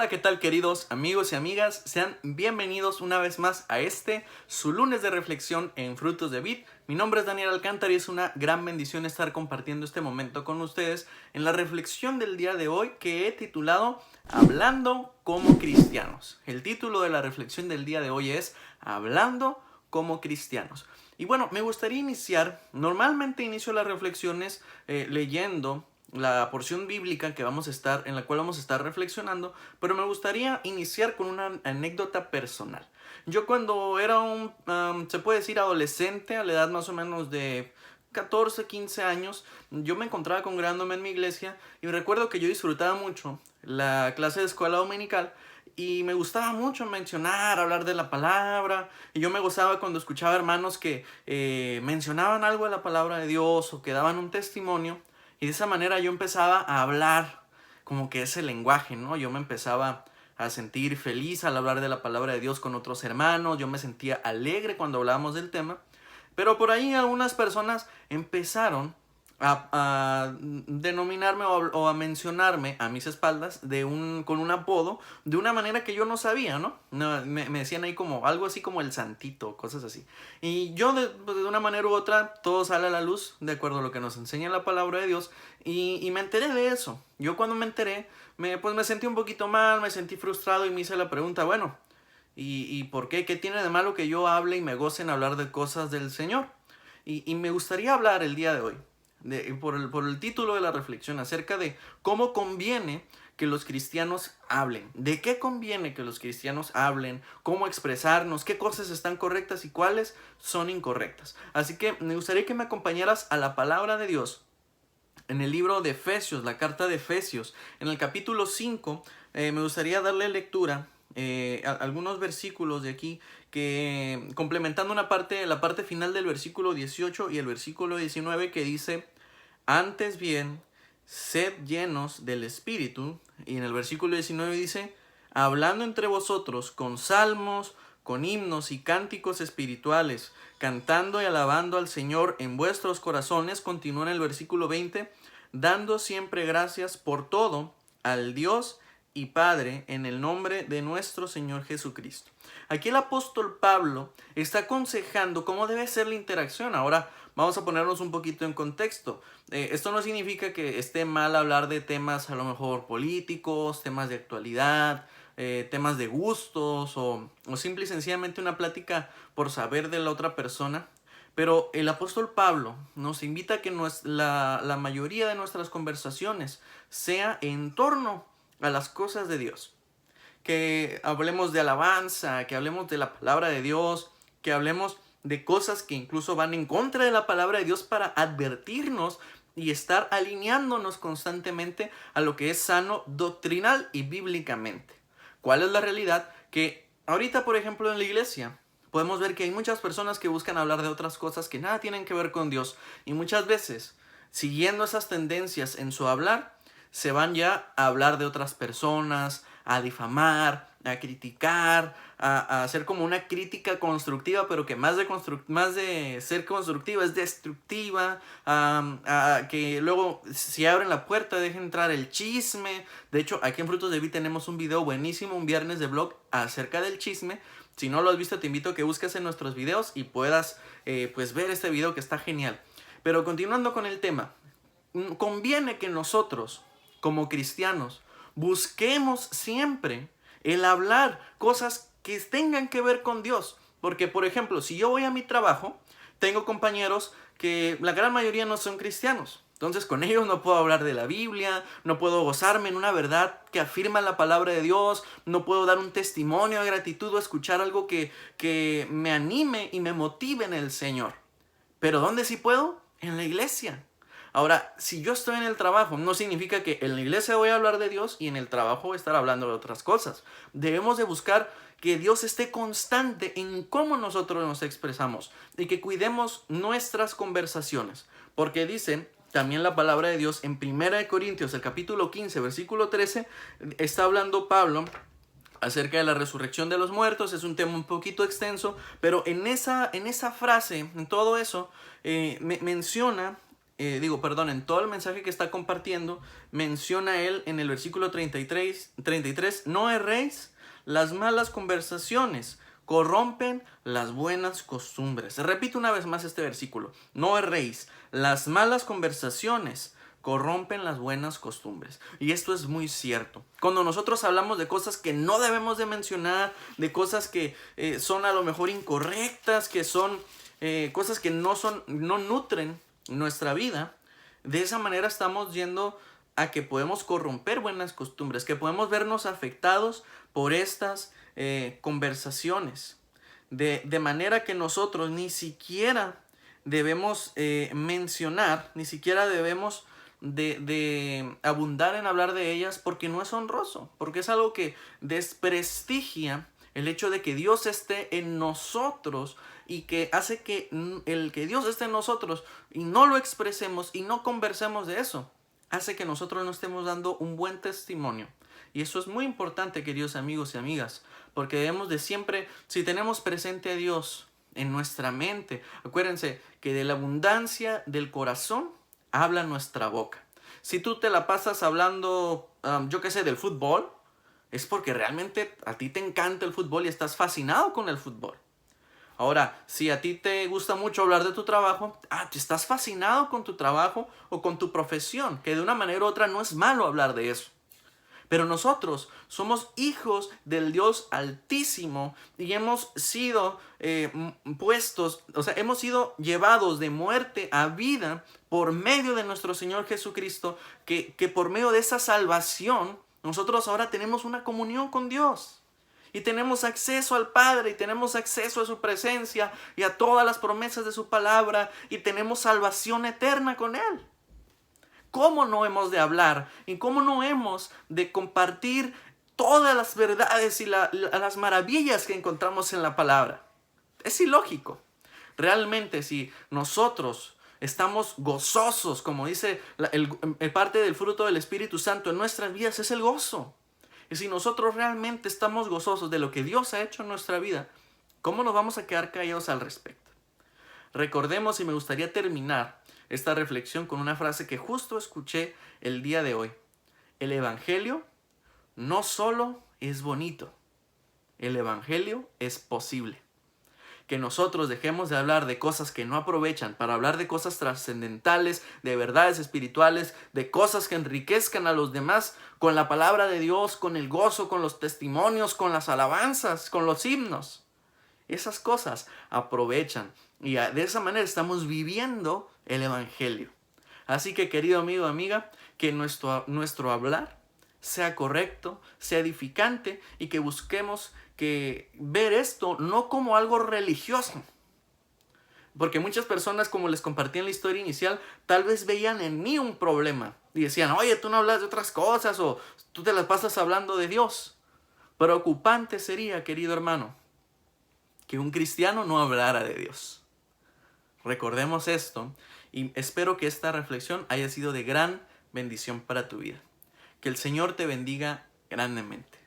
Hola, ¿qué tal, queridos amigos y amigas? Sean bienvenidos una vez más a su lunes de reflexión en Frutos de Vid. Mi nombre es Daniel Alcántara y es una gran bendición estar compartiendo este momento con ustedes en la reflexión del día de hoy que he titulado Hablando como cristianos. El título de la reflexión del día de hoy es Hablando como cristianos. Y bueno, me gustaría normalmente inicio las reflexiones leyendo la porción bíblica en la cual vamos a estar reflexionando, pero me gustaría iniciar con una anécdota personal. Yo cuando era se puede decir adolescente, a la edad más o menos de 14, 15 años, yo me encontraba congregándome en mi iglesia y recuerdo que yo disfrutaba mucho la clase de escuela dominical y me gustaba mucho hablar de la palabra, y yo me gozaba cuando escuchaba hermanos que mencionaban algo de la palabra de Dios o que daban un testimonio. Y de esa manera yo empezaba a hablar como que ese lenguaje, ¿no? Yo me empezaba a sentir feliz al hablar de la palabra de Dios con otros hermanos. Yo me sentía alegre cuando hablábamos del tema. Pero por ahí algunas personas empezaron a denominarme o a mencionarme a mis espaldas con un apodo de una manera que yo no sabía, ¿no? Me decían ahí como algo así como el santito, cosas así. Y yo de una manera u otra, todo sale a la luz de acuerdo a lo que nos enseña la palabra de Dios. Y me enteré de eso. Yo cuando me enteré, pues me sentí un poquito mal, me sentí frustrado y me hice la pregunta, bueno, ¿y por qué? ¿Qué tiene de malo que yo hable y me goce en hablar de cosas del Señor? Y me gustaría hablar el día de hoy, por el título de la reflexión, acerca de cómo conviene que los cristianos hablen. ¿De qué conviene que los cristianos hablen? ¿Cómo expresarnos? ¿Qué cosas están correctas y cuáles son incorrectas? Así que me gustaría que me acompañaras a la palabra de Dios en el libro de Efesios, la carta de Efesios, en el capítulo 5. Me gustaría darle lectura a algunos versículos de aquí, que complementando la parte final del versículo 18 y el versículo 19, que dice: antes bien, sed llenos del Espíritu. Y en el versículo 19 dice: hablando entre vosotros con salmos, con himnos y cánticos espirituales, cantando y alabando al Señor en vuestros corazones. Continúa en el versículo 20: dando siempre gracias por todo al Dios y Padre en el nombre de nuestro Señor Jesucristo. Aquí el apóstol Pablo está aconsejando cómo debe ser la interacción. Ahora vamos a ponernos un poquito en contexto. Esto no significa que esté mal hablar de temas a lo mejor políticos, temas de actualidad, temas de gustos o simple y sencillamente una plática por saber de la otra persona. Pero el apóstol Pablo nos invita a que la mayoría de nuestras conversaciones sea en torno a las cosas de Dios. Que hablemos de alabanza, que hablemos de la palabra de Dios, que hablemos de cosas que incluso van en contra de la palabra de Dios para advertirnos y estar alineándonos constantemente a lo que es sano doctrinal y bíblicamente. ¿Cuál es la realidad? Que ahorita, por ejemplo, en la iglesia podemos ver que hay muchas personas que buscan hablar de otras cosas que nada tienen que ver con Dios, y muchas veces, siguiendo esas tendencias en su hablar, se van ya a hablar de otras personas, a difamar, a criticar, a hacer como una crítica constructiva, pero que más de ser constructiva es destructiva, que luego, si abren la puerta, dejen entrar el chisme. De hecho, aquí en Frutos de Vid tenemos un video buenísimo, un viernes de vlog acerca del chisme. Si no lo has visto, te invito a que busques en nuestros videos y puedas pues ver este video, que está genial. Pero continuando con el tema, conviene que nosotros, como cristianos, busquemos siempre el hablar cosas que tengan que ver con Dios. Porque, por ejemplo, si yo voy a mi trabajo, tengo compañeros que la gran mayoría no son cristianos. Entonces con ellos no puedo hablar de la Biblia, no puedo gozarme en una verdad que afirma la palabra de Dios, no puedo dar un testimonio de gratitud o escuchar algo que me anime y me motive en el Señor. Pero ¿dónde sí puedo? En la iglesia. Ahora, si yo estoy en el trabajo, no significa que en la iglesia voy a hablar de Dios y en el trabajo voy a estar hablando de otras cosas. Debemos de buscar que Dios esté constante en cómo nosotros nos expresamos y que cuidemos nuestras conversaciones. Porque dice también la palabra de Dios en 1 Corintios, el capítulo 15, versículo 13, está hablando Pablo acerca de la resurrección de los muertos. Es un tema un poquito extenso, pero en esa frase, en todo eso, menciona en todo el mensaje que está compartiendo, menciona él en el versículo 33, no erréis, las malas conversaciones corrompen las buenas costumbres. Repito una vez más este versículo, no erréis, las malas conversaciones corrompen las buenas costumbres. Y esto es muy cierto. Cuando nosotros hablamos de cosas que no debemos de mencionar, de cosas que son a lo mejor incorrectas, que son cosas que no nutren nuestra vida, de esa manera estamos yendo a que podemos corromper buenas costumbres, que podemos vernos afectados por estas conversaciones. De manera que nosotros ni siquiera debemos mencionar, ni siquiera debemos de abundar en hablar de ellas, porque no es honroso, porque es algo que desprestigia el hecho de que Dios esté en nosotros y que hace que el que Dios esté en nosotros y no lo expresemos y no conversemos de eso, hace que nosotros no estemos dando un buen testimonio. Y eso es muy importante, queridos amigos y amigas, porque debemos de siempre, si tenemos presente a Dios en nuestra mente, acuérdense que de la abundancia del corazón habla nuestra boca. Si tú te la pasas hablando, yo qué sé, del fútbol, es porque realmente a ti te encanta el fútbol y estás fascinado con el fútbol. Ahora, si a ti te gusta mucho hablar de tu trabajo, te estás fascinado con tu trabajo o con tu profesión, que de una manera u otra no es malo hablar de eso. Pero nosotros somos hijos del Dios Altísimo y hemos sido hemos sido llevados de muerte a vida por medio de nuestro Señor Jesucristo, que por medio de esa salvación, nosotros ahora tenemos una comunión con Dios. Y tenemos acceso al Padre, y tenemos acceso a su presencia y a todas las promesas de su palabra, y tenemos salvación eterna con Él. ¿Cómo no hemos de hablar y cómo no hemos de compartir todas las verdades y las maravillas que encontramos en la palabra? Es ilógico. Realmente, si nosotros estamos gozosos, como dice el parte del fruto del Espíritu Santo en nuestras vidas, es el gozo. Y si nosotros realmente estamos gozosos de lo que Dios ha hecho en nuestra vida, ¿cómo nos vamos a quedar callados al respecto? Recordemos, y me gustaría terminar esta reflexión con una frase que justo escuché el día de hoy. El Evangelio no solo es bonito, el Evangelio es posible. Que nosotros dejemos de hablar de cosas que no aprovechan para hablar de cosas trascendentales, de verdades espirituales, de cosas que enriquezcan a los demás con la palabra de Dios, con el gozo, con los testimonios, con las alabanzas, con los himnos. Esas cosas aprovechan y de esa manera estamos viviendo el Evangelio. Así que, querido amigo, amiga, que nuestro hablar sea correcto, sea edificante y que busquemos que ver esto no como algo religioso. Porque muchas personas, como les compartí en la historia inicial, tal vez veían en mí un problema y decían, oye, tú no hablas de otras cosas o tú te las pasas hablando de Dios. Preocupante sería, querido hermano, que un cristiano no hablara de Dios. Recordemos esto y espero que esta reflexión haya sido de gran bendición para tu vida. Que el Señor te bendiga grandemente.